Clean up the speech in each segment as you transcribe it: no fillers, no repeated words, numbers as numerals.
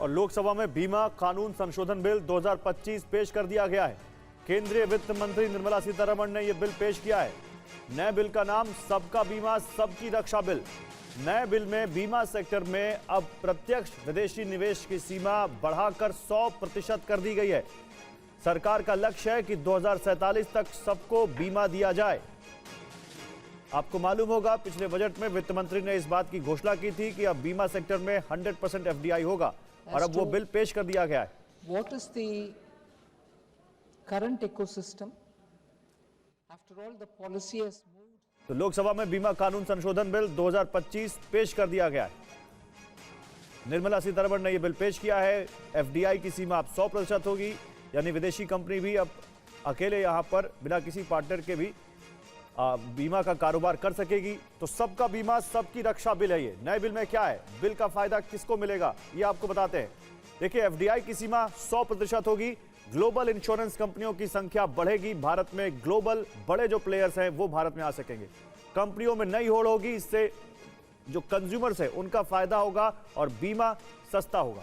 और लोकसभा में बीमा कानून संशोधन बिल 2025 पेश कर दिया गया है। केंद्रीय वित्त मंत्री निर्मला सीतारमण ने यह बिल पेश किया है। नए बिल का नाम सबका बीमा सबकी रक्षा बिल। नए बिल में बीमा सेक्टर में अब प्रत्यक्ष विदेशी निवेश की सीमा बढ़ाकर 100% कर दी गई है। सरकार का लक्ष्य है कि 2047 तक सबको बीमा दिया जाए। आपको मालूम होगा, पिछले बजट में वित्त मंत्री ने इस बात की घोषणा की थी कि अब बीमा सेक्टर में 100% एफडीआई होगा और अब वो बिल पेश कर दिया गया है। What is the current ecosystem? After all, the policy has moved. तो लोकसभा में बीमा कानून संशोधन बिल 2025 पेश कर दिया गया है। निर्मला सीतारमण ने यह बिल पेश किया है। एफडीआई की सीमा अब 100% होगी, यानी विदेशी कंपनी भी अब अकेले यहां पर बिना किसी पार्टनर के भी बीमा का कारोबार कर सकेगी। तो सबका बीमा सबकी रक्षा बिल है। ये नए बिल में क्या है, बिल का फायदा किसको मिलेगा, ये आपको बताते हैं। देखिए, एफडीआई की सीमा 100% होगी। ग्लोबल इंश्योरेंस कंपनियों की संख्या बढ़ेगी। भारत में ग्लोबल बड़े जो प्लेयर्स हैं वो भारत में आ सकेंगे। कंपनियों में नई होड़ होगी, इससे जो कंज्यूमर्स हैं उनका फायदा होगा और बीमा सस्ता होगा।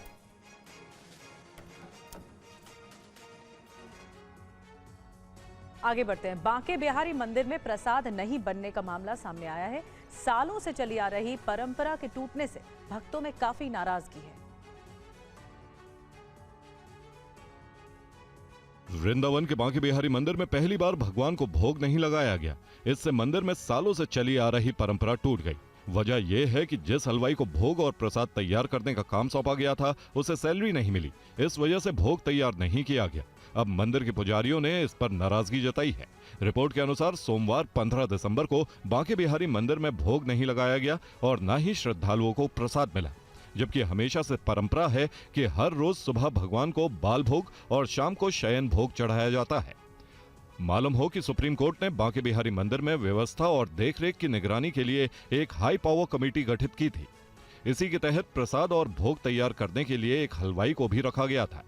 आगे बढ़ते हैं। बांके बिहारी मंदिर में प्रसाद नहीं बनने का मामला सामने आया है। सालों से चली आ रही परंपरा के टूटने से भक्तों में काफी नाराजगी है। वृंदावन के बांके बिहारी मंदिर में पहली बार भगवान को भोग नहीं लगाया गया। इससे मंदिर में सालों से चली आ रही परंपरा टूट गई। वजह यह है कि जिस हलवाई को भोग और प्रसाद तैयार करने का काम सौंपा गया था, उसे सैलरी नहीं मिली। इस वजह से भोग तैयार नहीं किया गया। अब मंदिर के पुजारियों ने इस पर नाराजगी जताई है। रिपोर्ट के अनुसार सोमवार 15 दिसंबर को बांके बिहारी मंदिर में भोग नहीं लगाया गया और न ही श्रद्धालुओं को प्रसाद मिला, जबकि हमेशा से परंपरा है कि हर रोज सुबह भगवान को बाल भोग और शाम को शयन भोग चढ़ाया जाता है। मालूम हो कि सुप्रीम कोर्ट ने बांके बिहारी मंदिर में व्यवस्था और देखरेख की निगरानी के लिए एक हाई पावर कमेटी गठित की थी। इसी के तहत प्रसाद और भोग तैयार करने के लिए एक हलवाई को भी रखा गया था।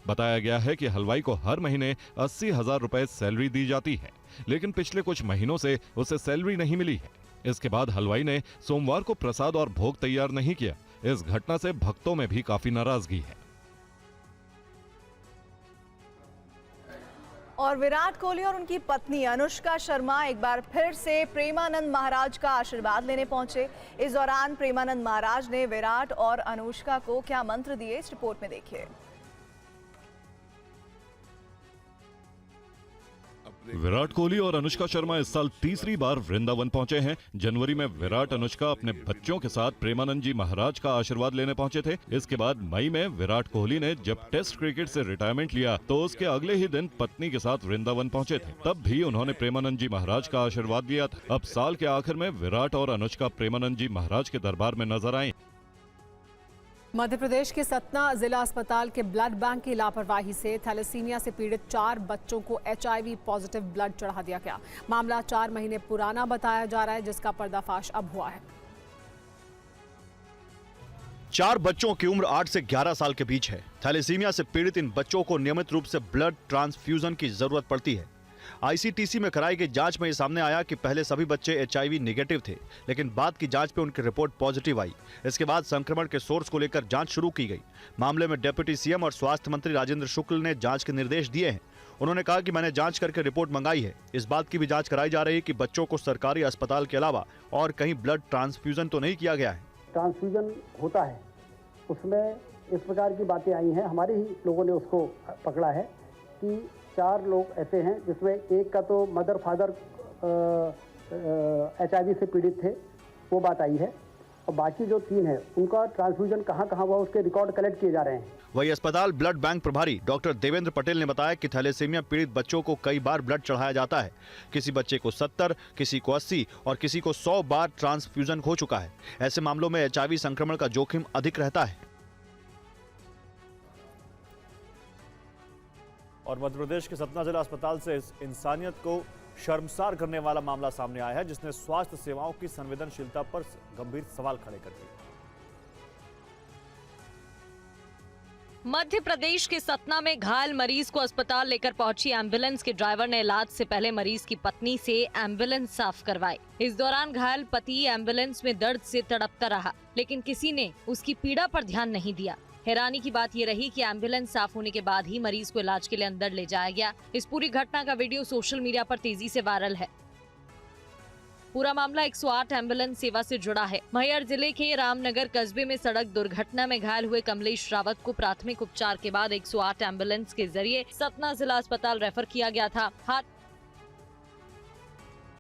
बताया गया है कि हलवाई को हर महीने 80,000 रुपए सैलरी दी जाती है, लेकिन पिछले कुछ महीनों से उसे सैलरी नहीं मिली है। इसके बाद हलवाई ने सोमवार को प्रसाद और भोग तैयार नहीं किया। इस घटना से भक्तों में भी काफी नाराजगी है। और विराट कोहली और उनकी पत्नी अनुष्का शर्मा एक बार फिर से प्रेमानंद महाराज का आशीर्वाद लेने पहुंचे। इस दौरान प्रेमानंद महाराज ने विराट और अनुष्का को क्या मंत्र दिए, इस रिपोर्ट में देखिए। विराट कोहली और अनुष्का शर्मा इस साल तीसरी बार वृंदावन पहुंचे हैं। जनवरी में विराट अनुष्का अपने बच्चों के साथ प्रेमानंद जी महाराज का आशीर्वाद लेने पहुंचे थे। इसके बाद मई में विराट कोहली ने जब टेस्ट क्रिकेट से रिटायरमेंट लिया तो उसके अगले ही दिन पत्नी के साथ वृंदावन पहुंचे थे। तब भी उन्होंने प्रेमानंद जी महाराज का आशीर्वाद लिया था। अब साल के आखिर में विराट और अनुष्का प्रेमानंद जी महाराज के दरबार में नजर आए। मध्य प्रदेश के सतना जिला अस्पताल के ब्लड बैंक की लापरवाही से थैलेसीमिया से पीड़ित 4 बच्चों को HIV पॉजिटिव ब्लड चढ़ा दिया गया। मामला 4 महीने पुराना बताया जा रहा है, जिसका पर्दाफाश अब हुआ है। 4 बच्चों की उम्र 8 से 11 साल के बीच है। थैलेसीमिया से पीड़ित इन बच्चों को नियमित रूप से ब्लड ट्रांसफ्यूजन की जरूरत पड़ती है। ICTC में कराई गई जांच में ये सामने आया कि पहले सभी बच्चे HIV नेगेटिव थे, लेकिन बाद की जांच पे उनकी रिपोर्ट पॉजिटिव आई। इसके बाद संक्रमण के सोर्स को लेकर जांच शुरू की गई। मामले में डिप्टी CM और स्वास्थ्य मंत्री राजेंद्र शुक्ल ने जांच के निर्देश दिए हैं। उन्होंने कहा कि मैंने जांच करके रिपोर्ट मंगाई है। इस बात की भी जांच कराई जा रही है कि बच्चों को सरकारी अस्पताल के अलावा और कहीं ब्लड ट्रांसफ्यूजन तो नहीं किया गया है। ट्रांसफ्यूजन होता है, उसमें इस प्रकार की बातें आई हैं। हमारे ही लोगों ने उसको पकड़ा है कि 4 लोग ऐसे हैं जिसमें एक का तो मदर फादर HIV से पीड़ित थे, वो बात आई है, और बाकी जो 3 हैं उनका ट्रांसफ्यूजन कहाँ हुआ उसके रिकॉर्ड कलेक्ट किए जा रहे हैं। वही अस्पताल ब्लड बैंक प्रभारी डॉक्टर देवेंद्र पटेल ने बताया कि थैलेसीमिया पीड़ित बच्चों को कई बार ब्लड चढ़ाया जाता है। किसी बच्चे को 70, किसी को 80 और किसी को 100 बार ट्रांसफ्यूजन हो चुका है। ऐसे मामलों में HIV संक्रमण का जोखिम अधिक रहता है। और मध्य प्रदेश के सतना जिला अस्पताल से इंसानियत को शर्मसार करने वाला मामला सामने आया है, जिसने स्वास्थ्य सेवाओं की संवेदनशीलता पर गंभीर सवाल खड़े कर दिए। मध्य प्रदेश के सतना में घायल मरीज को अस्पताल लेकर पहुंची एम्बुलेंस के ड्राइवर ने इलाज से पहले मरीज की पत्नी से एम्बुलेंस साफ करवाई। इस दौरान घायल पति एम्बुलेंस में दर्द से तड़पता रहा, लेकिन किसी ने उसकी पीड़ा पर ध्यान नहीं दिया। हैरानी की बात ये रही कि एम्बुलेंस साफ होने के बाद ही मरीज को इलाज के लिए अंदर ले जाया गया। इस पूरी घटना का वीडियो सोशल मीडिया पर तेजी से वायरल है। पूरा मामला 108 एम्बुलेंस सेवा से जुड़ा है। मैहर जिले के रामनगर कस्बे में सड़क दुर्घटना में घायल हुए कमलेश रावत को प्राथमिक उपचार के बाद 108 एम्बुलेंस के जरिए सतना जिला अस्पताल रेफर किया गया था। हाथ